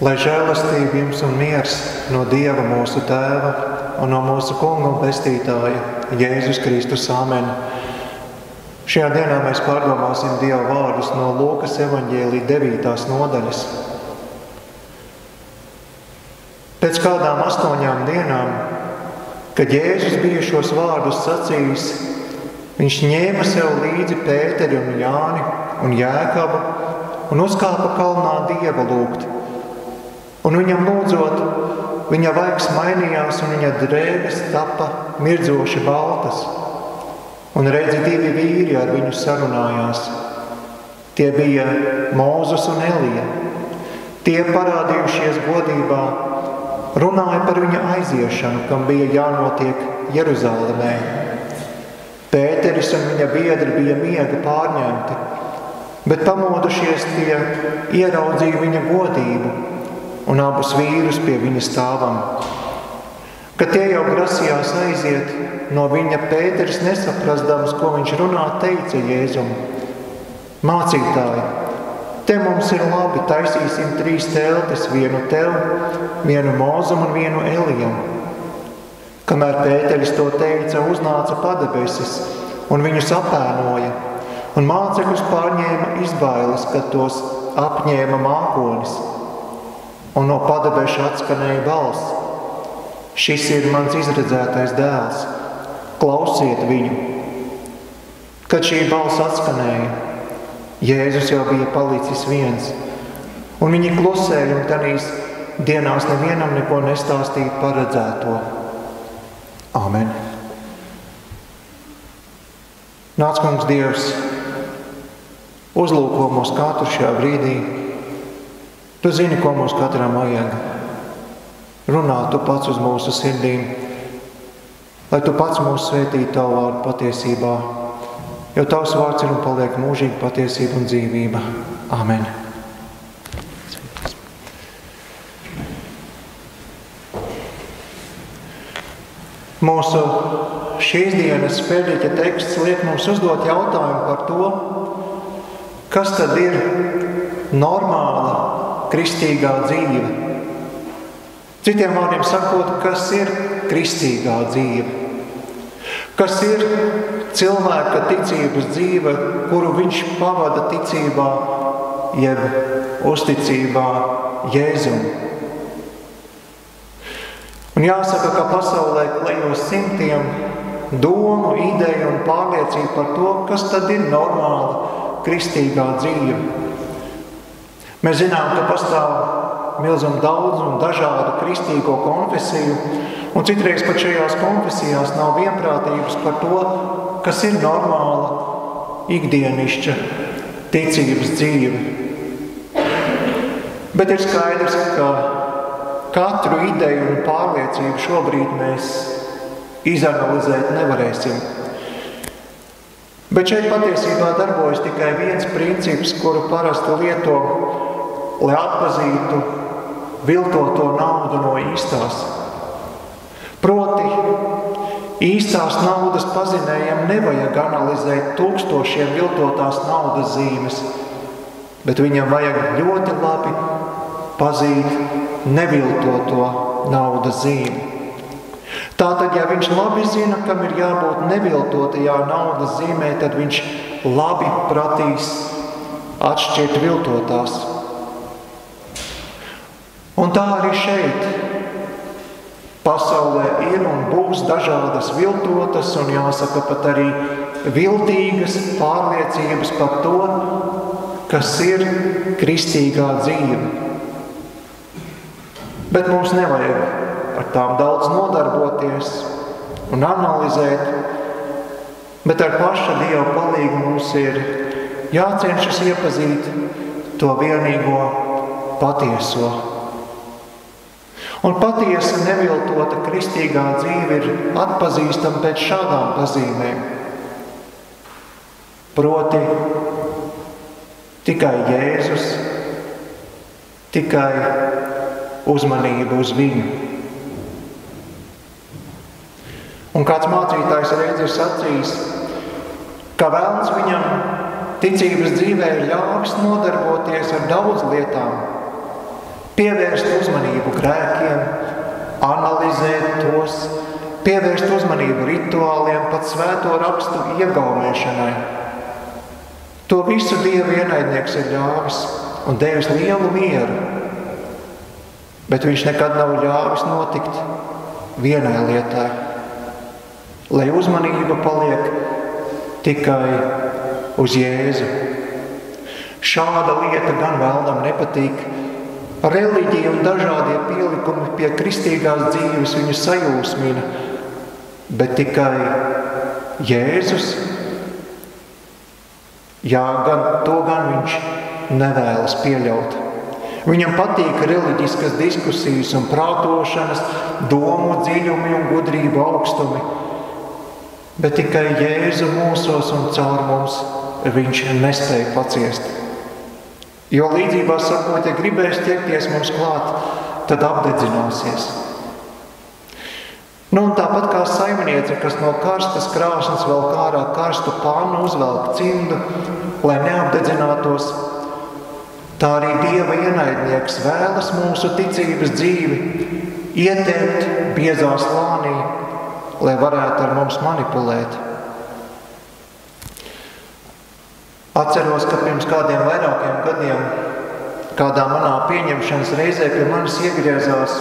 Lai žēlastība jums un miers no Dieva mūsu Tēva un no mūsu Kunga un Pestītāja Jēzus Kristus. Āmen. Šajā dienā mēs pārdomāsim Dieva vārdus no Lūkas evaņģēlija 9. nodaļas. Pēc kādām 8 dienām, kad Jēzus bija šos vārdus sacījis, viņš ņēma sev līdzi Pēteri un Jāni un Jēkabu un uzkāpa kalnā Dieva lūgt. Un viņam lūdzot, viņa vaigs mainījās un viņa drēbes tapa mirdzoši baltas. Un redzi, 2 vīri ar viņu sarunājās. Tie bija Mūzes un Elija. Tie parādījušies godībā, runāja par viņa aiziešanu, kam bija jānotiek Jeruzalemē. Pēteris un viņa biedri bija miega pārņemti, bet pamodušies tie ieraudzīja viņa godību un abus vīrus pie viņa stāvam. Kad tie jau grasījās aiziet no viņa, Pēteris nesaprastams, ko viņš runā, teica Jēzum: Mācītāji, te mums ir labi, taisīsim 3 teltis, vienu tev, vienu Mūzum un vienu Elijam. Kamēr Pēteris to teica, uznāca padebesis un viņus apēnoja, un mācekļus pārņēma izbailes, kad tos apņēma mākonis. Un no padebeša atskanēja balss: Šis ir mans izredzētais dēls, klausiet viņu. Kad šī balss atskanēja, Jēzus jau bija palicis viens, un viņi klusēja, un tanīs dienās nevienam neko nestāstīja paredzēto. Āmen. Nāc, Kungs Dievs, uzlūko mūs katru šajā brīdī. Tu zini, ko mums katram vajag. Runā Tu pats uz mūsu sirdīm, lai Tu pats mūs svētītu Tavu vārdu patiesībā, jo Tavs vārds ir un paliek mūžīga patiesība un dzīvība. Āmen. Mūsu šīs dienas pēdējā teksts liek mums uzdot jautājumu par to, kas tad ir normāla kristīgā dzīve. Citiem vārdiem sakot, kas ir kristīgā dzīve? Kas ir cilvēka ticības dzīve, kuru viņš pavada ticībā, jeb uzticībā Jēzum? Un jāsaka, ka pasaulē klejo simtiem domu, ideju un pārliecību par to, kas tad ir normāla kristīgā dzīve. Mēs zinām, ka pastāv milzīgi daudz un dažādu kristīgo konfesiju, un citreiz pat šajās konfesijās nav vienprātības par to, kas ir normāla ikdienišķa ticības dzīve. Bet ir skaidrs, ka katru ideju un pārliecību šobrīd mēs izanalizēt nevarēsim. Bet šeit patiesībā darbojas tikai viens princips, kuru parasti lieto, lai atpazītu viltoto naudu no īstās. Proti, īstās naudas pazinējiem nevajag analizēt 1000 viltotās naudas zīmes, bet viņam vajag ļoti labi pazīt neviltoto naudas zīmi. Tātad, ja viņš labi zina, kam ir jābūt neviltotajā naudas zīmē, tad viņš labi pratīs atšķirt viltotās. Un tā arī šeit pasaulē ir un būs dažādas viltotas un jāsaka pat arī viltīgas pārliecības par to, kas ir kristīgā dzīve. Bet mums nevajag ar tām daudz nodarboties un analizēt, bet ar paša Dieva palīgu mums ir jācenšas iepazīt to vienīgo patieso. Un patiesa neviltota kristīgā dzīve ir atpazīstama pēc šādām pazīmēm. Proti, tikai Jēzus, tikai uzmanība uz viņu. Un kāds mācītājs reiz ir sacījis, ka velns viņam ticības dzīvē ir ļāvis nodarboties ar daudz lietām, pievērst uzmanību grēkiem, analizēt tos, pievērst uzmanību rituāliem, pat svēto rakstu iegaumēšanai. To visu Dieva ienaidnieks ir ļāvis un devis lielu mieru, bet viņš nekad nav ļāvis notikt vienai lietai, lai uzmanība paliek tikai uz Jēzu. Šāda lieta gan vēlnam nepatīk. Reliģija un dažādie pielikumi pie kristīgās dzīves viņu sajūsmina, bet tikai Jēzus, to gan viņš nevēlas pieļaut. Viņam patīk reliģiskas diskusijas un prātošanas, domu dziļumi un gudrību augstumi, bet tikai Jēzu mūsos un caur mums viņš nespēja paciest. Jo līdzībā sakot, ja gribēs ķerties mums klāt, tad apdedzināsies. Un tāpat kā saimniece, kas no karstas krāsnes vēl ārā karstu pannu uzvelk cimdu, lai neapdedzinātos, tā arī Dieva ienaidnieks vēlas mūsu ticības dzīvi ietēpt biezā slānī, lai varētu ar mums manipulēt. Atceros, ka pirms kādiem vairākiem gadiem kādā manā pieņemšanas reizē pie manis iegriezās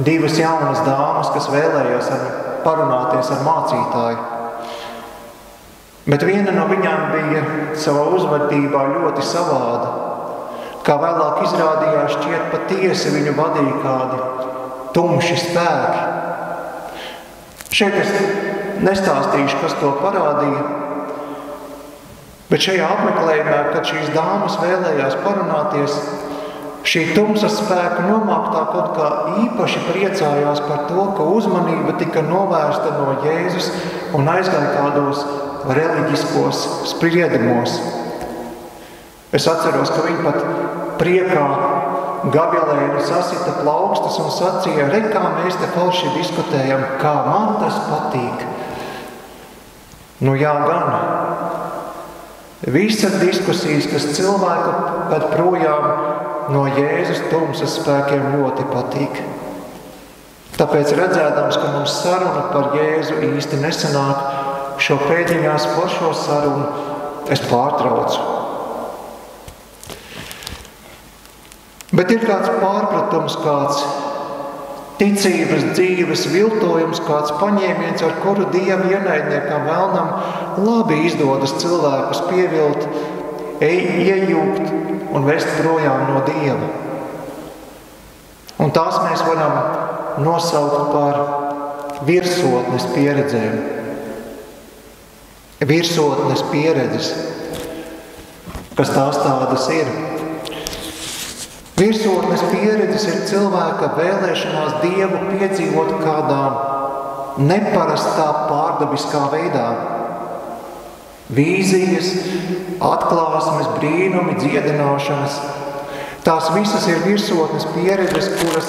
2 jaunas dāmas, kas vēlējās parunāties ar mācītāju. Bet viena no viņām bija savā uzvedībā ļoti savāda. Kā vēlāk izrādījās, šķiet patiesi viņu vadīja kādi tumši spēki. Šeit es nestāstīšu, kas to parādīja, bet šajā apmeklējumā, kad šīs dāmas vēlējās parunāties, šī tumsas spēka nomāktā kaut kā īpaši priecājās par to, ka uzmanība tika novērsta no Jēzus un aizgāja kādos reliģiskos spriedumos. Es atceros, ka viņi pat priekā gabalēni sasita plaukstas un sacīja, re, kā mēs te falši diskutējam, kā man tas patīk. Jā, gan. Visas diskusijas, kas cilvēku kad projām no Jēzus tumsas spēkiem ļoti patīk. Tāpēc redzēdams, ka mums saruna par Jēzu īsti nesanāk, šo pēdiņās par šo sarunu es pārtraucu. Bet ir kāds pārpratums, kāds ticības dzīves viltojums, kāds paņēmiens, ar kuru Dieva ienaidniekam vēlnam labi izdodas cilvēkus pievilt, iejūgt un vest projām no Dieva. Un tās mēs varam nosaukt par virsotnes pieredzēm. Virsotnes pieredzes, kas tās tādas ir. Virsotnes pieredzes ir cilvēka vēlēšanās Dievu piedzīvot kādā neparastā pārdabiskā veidā. Vīzijas, atklāsmes, brīnumi, dziedināšanas. Tās visas ir virsotnes pieredzes, kuras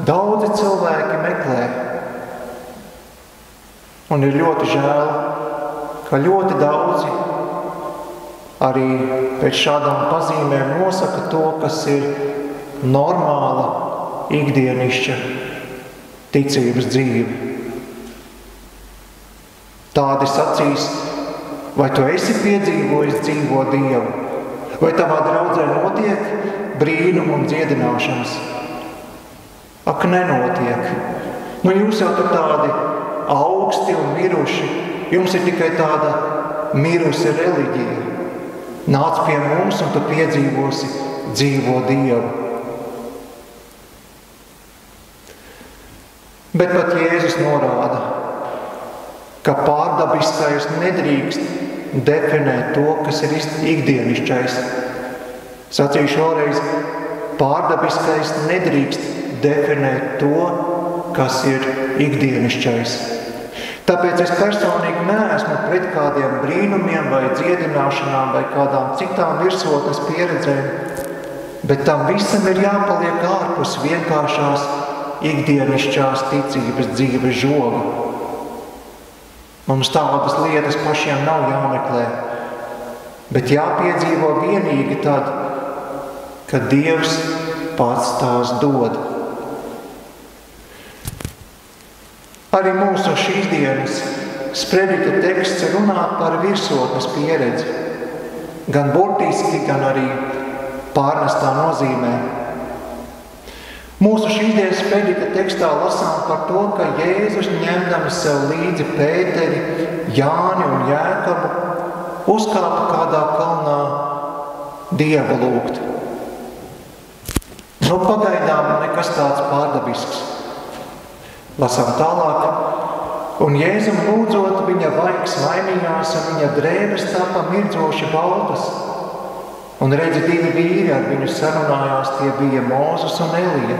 daudzi cilvēki meklē. Un ir ļoti žēl, ka ļoti daudzi arī pēc šādām pazīmēm nosaka to, kas ir normāla, ikdienišķa ticības dzīve. Tādi sacīs, vai tu esi piedzīvojis dzīvo Dievu, vai tavā draudzē notiek brīnumu un dziedināšanas? Ak, nenotiek. Jūs jau tur tādi augsti un miruši, jums ir tikai tāda mirusi reliģija. Nāc pie mums un tu piedzīvosi dzīvo Dievu. Bet pat Jēzus norāda, ka pārdabiskais nedrīkst definēt to, kas ir ikdienišķais. Sacīšu vēlreiz, pārdabiskais nedrīkst definēt to, kas ir ikdienišķais. Tāpēc es personīgi neesmu pret kādiem brīnumiem vai dziedināšanām vai kādām citām virsotnes pieredzēm, bet tam visam ir jāpaliek ārpus vienkāršās ikdienišķās ticības dzīves žoga. Mums tādas lietas pašiem nav jāmeklē, bet jāpiedzīvo vienīgi tad, kad Dievs pats tās dod. Arī mūsu šīs dienas sprediķa teksts runā par virsotnes pieredzi, gan burtiski, gan arī pārnestā nozīmē. Mūsu šīs dienas sprediķa tekstā lasām par to, ka Jēzus ņemdami sev līdzi Pēteri, Jāni un Jēkabu, uzkāpa kādā kalnā Dievu lūgt. Pagaidām nekas tāds pārdabisks. Lasām tālāk. Un Jēzum lūdzot, viņa vaigs mainījās un viņa drēbes tapa mirdzoši baltas. Un redzi, 2 vīri ar viņu sarunājās, tie bija Mūzes un Elija.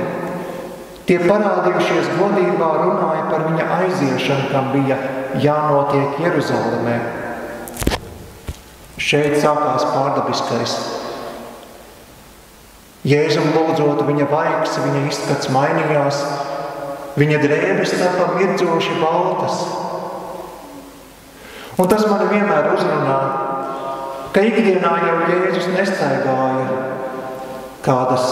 Tie parādījušies godībā runāja par viņa aiziešanu, kam bija jānotiek Jeruzalemē. Šeit sākās pārdabiskais. Jēzum lūdzot, viņa vaigs, viņa izskats mainījās, viņa drēbes tapa mirdzoši baltas. Un tas man vienmēr uzrunā, ka ikdienā jau Jēzus nestaigāja kādas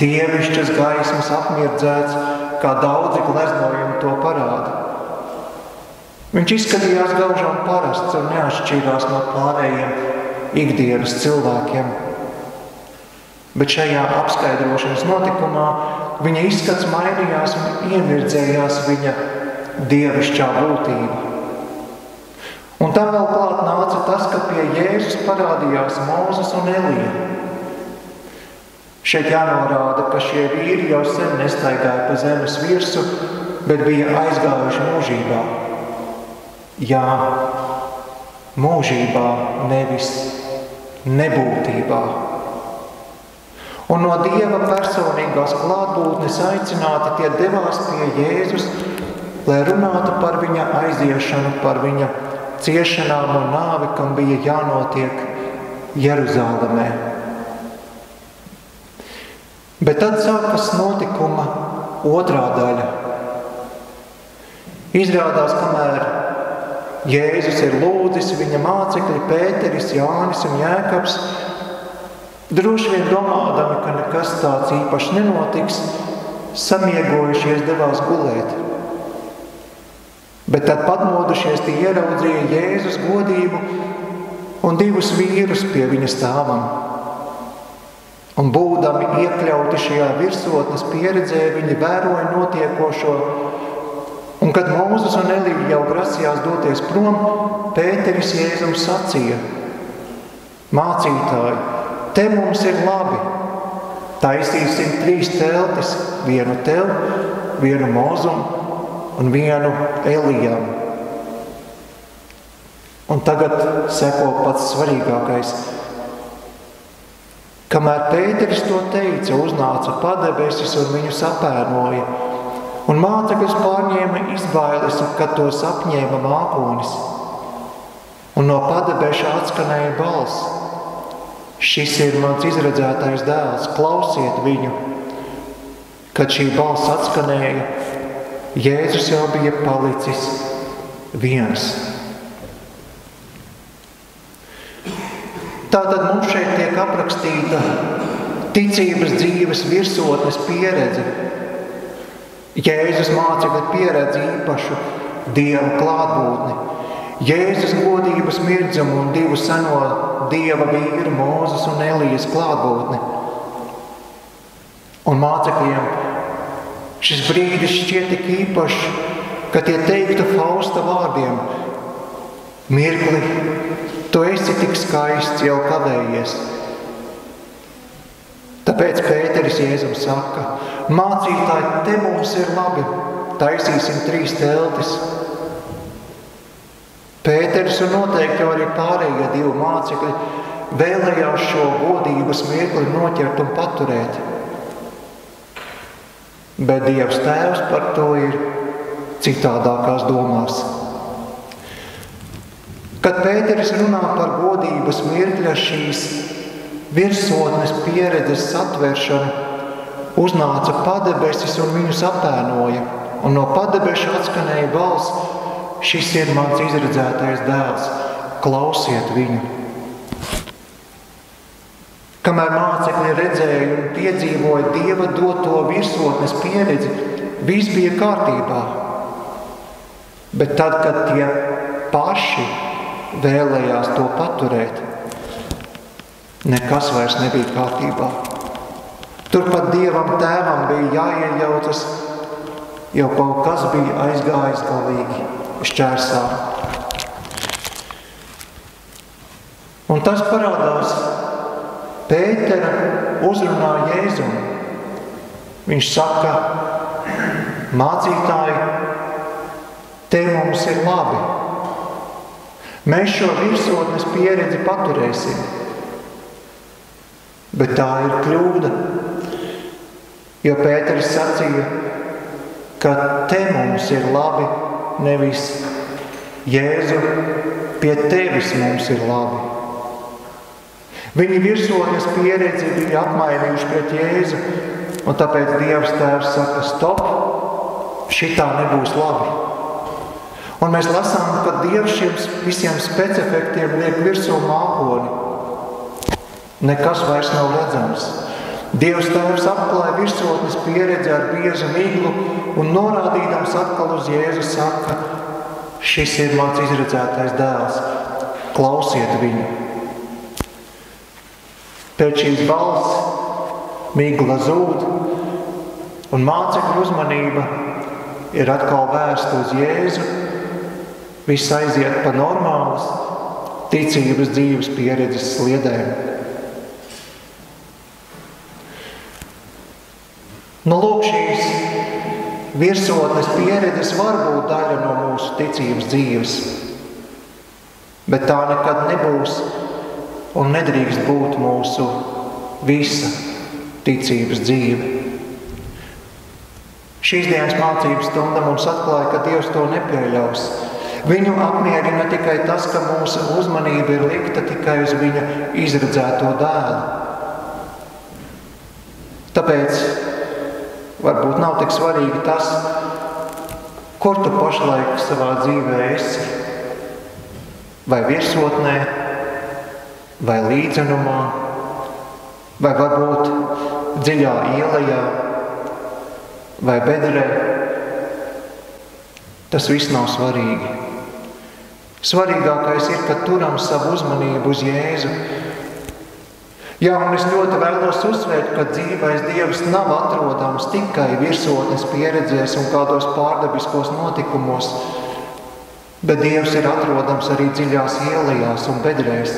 dievišķas gaismas apmirdzēts, kā daudzi gleznojumi to parāda. Viņš izskatījās gaužām parasts un neatšķīrās no pārējiem ikdienas cilvēkiem. Bet šajā apskaidrošanas notikumā viņa izskats mainījās un iemirdzējās viņa dievišķā būtība. Un tā vēl klāt nāca tas, ka pie Jēzus parādījās Mūzes un Elija. Šeit jānorāda, ka šie vīri jau sen nestaigāja pa zemes virsu, bet bija aizgājuši mūžībā. Jā, mūžībā, nevis nebūtībā. Un no Dieva personīgās klātbūtnes aicināti tie devās pie Jēzus, lai runātu par viņa aiziešanu, par viņa ciešanām un nāvi, kam bija jānotiek Jeruzalemē. Bet tad sākas notikuma otrā daļa. Izrādās, kamēr Jēzus ir lūdzis, viņa mācekļi Pēteris, Jānis un Jēkabs, droši vien domādami, ka nekas tāds īpaši nenotiks, samiegojušies devās gulēt. Bet tad patmodušies tie ieraudzīja Jēzus godību un 2 vīrus pie viņa stāvam. Un būdami iekļauti šajā virsotnes pieredzē, viņi vēroja notiekošo. Un kad Mūzes un Elija jau grasījās doties prom, Pēteris Jēzum sacīja: Mācītāji, te mums ir labi. Taisīsim 3 teltis, vienu tev, vienu Mūzum un vienu Elijam. Un tagad seko pats svarīgākais. Kamēr Pēteris to teica, uznāca padebesis un viņus apēnoja, un mācekļus pārņēma izbailes, kad tos apņēma mākonis. Un no padebeša atskanēja balss: Šis ir mans izredzētais dēls, klausiet viņu. Kad šī balss atskanēja, Jēzus jau bija palicis viens. Tātad mums šeit tiek aprakstīta ticības dzīves virsotnes pieredze. Jēzus mācekļi pieredz īpašu Dieva klātbūtni, Jēzus godības mirdzumu un 2 seno Dieva vīru, Mūzes un Elijas klātbūtni. Un mācekļiem šis brīdis šķiet tik īpašs, ka tie teiktu Fausta vārdiem: Mirkli, tu esi tik skaists, jau kavējies. Tāpēc Pēteris Jēzum saka: Mācītāji, te mums ir labi, taisīsim 3 teltis. Pēteris un noteikti arī pārējie 2 mācekļi vēlējās šo godības mirkli noķert un paturēt. Bet Dievs Tēvs par to ir citādākās domās. Kad Pēteris runā par godības mirkļa šīs virsotnes pieredzes satveršanu, uznāca padebesis un viņus apēnoja, un no padebeša atskanēja balss: Šis ir mans izredzētais dēls, klausiet viņu. Kamēr mācekļi redzēja un piedzīvoja Dieva doto virsotnes pieredzi, viss bija kārtībā. Bet tad, kad tie paši vēlējās to paturēt, nekas vairs nebija kārtībā. Turpat Dievam Tēvam bija jāiejaucas, jo kaut kas bija aizgājis galīgi šķērsā. Un tas parādās Pētera uzrunā Jēzum. Viņš saka: mācītāji, te mums ir labi. Mēs šo virsotnes pieredzi paturēsim. Bet tā ir kļūda, jo Pēteris sacīja, ka te mums ir labi, nevis Jēzu, pie tevis mums ir labi. Viņi virsotnes pieredzi bija apmainījuši pret Jēzu, un tāpēc Dievs Tēvs saka: stop, šitā nebūs labi. Un mēs lasām, ka Dievs šiem visiem specefektiem liek virsū mākoni. Nekas vairs nav redzams. Dievs Tēvs apklāja virsotnes pieredzi ar biezu miglu un norādīdams atkal uz Jēzu saka: šis ir mans izredzētais dēls, klausiet viņu. Pēc šīs balss migla zūd, un mācekļu uzmanība ir atkal vērsta uz Jēzu. Viss aiziet pa normālas ticības dzīves pieredzes sliedēm. Lūk, šīs virsotnes pieredzes var būt daļa no mūsu ticības dzīves, bet tā nekad nebūs un nedrīkst būt mūsu visa ticības dzīve. Šīs dienas mācības stunda mums atklāja, ka Dievs to nepieļaus. Viņu apmierina tikai tas, ka mūsu uzmanība ir likta tikai uz viņa izredzēto dēlu. Tāpēc varbūt nav tik svarīgi tas, kur tu pašlaik savā dzīvē esi. Vai virsotnē, vai līdzenumā, vai varbūt dziļā ielajā, vai bedrē. Tas viss nav svarīgi. Svarīgākais ir, ka turam savu uzmanību uz Jēzu. Jā, un es ļoti vēlos uzsvērt, ka dzīvais Dievs nav atrodams tikai virsotnes pieredzēs un kādos pārdabiskos notikumos, bet Dievs ir atrodams arī dziļās ielajās un bedrēs.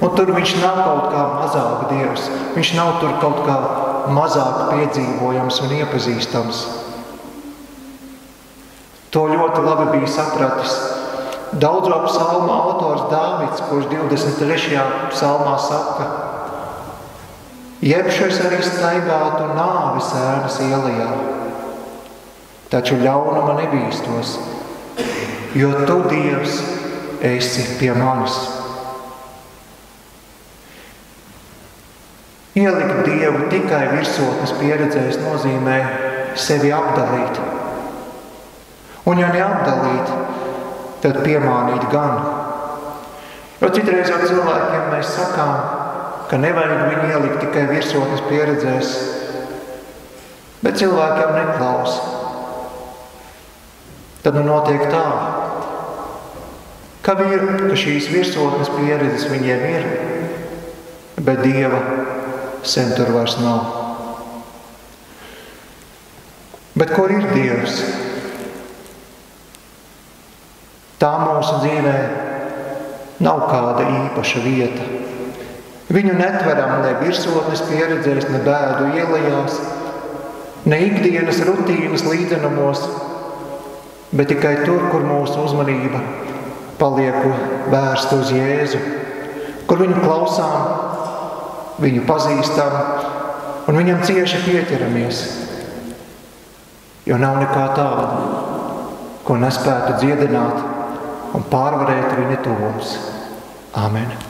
Un tur viņš nav kaut kā mazāk Dievs, viņš nav tur kaut kā mazāk piedzīvojams un iepazīstams. To ļoti labi bija sapratis daudzo psalmu autors Dāvids, kurš 23. psalmā saka: jebšu es arī staigātu nāves ēnas ielajā, taču ļaunuma nebīstos, jo tu, Dievs, esi pie manis. Ielikt Dievu tikai virsotnes pieredzēs nozīmē sevi apdalīt. Un ja neapdalīt, tad piemānīt gan. Jo citreiz jau cilvēkiem mēs sakām, ka nevajag viņu ielikt tikai virsotnes pieredzēs, bet cilvēkiem neklausa. Tad notiek tā, ka šīs virsotnes pieredzes viņiem ir, bet Dieva sen tur vairs nav. Bet kur ir Dievs? Tā mūsu dzīvē nav kāda īpaša vieta. Viņu netveram ne virsotnes pieredzēs, ne bēdu ielajās, ne ikdienas rutīnas līdzenumos, bet tikai tur, kur mūsu uzmanība paliek vērsta uz Jēzu, kur viņu klausām, viņu pazīstam un viņam cieši pieķeramies, jo nav nekā tāda, ko nespētu dziedināt un pārvarēt viņa tuvums. Āmen.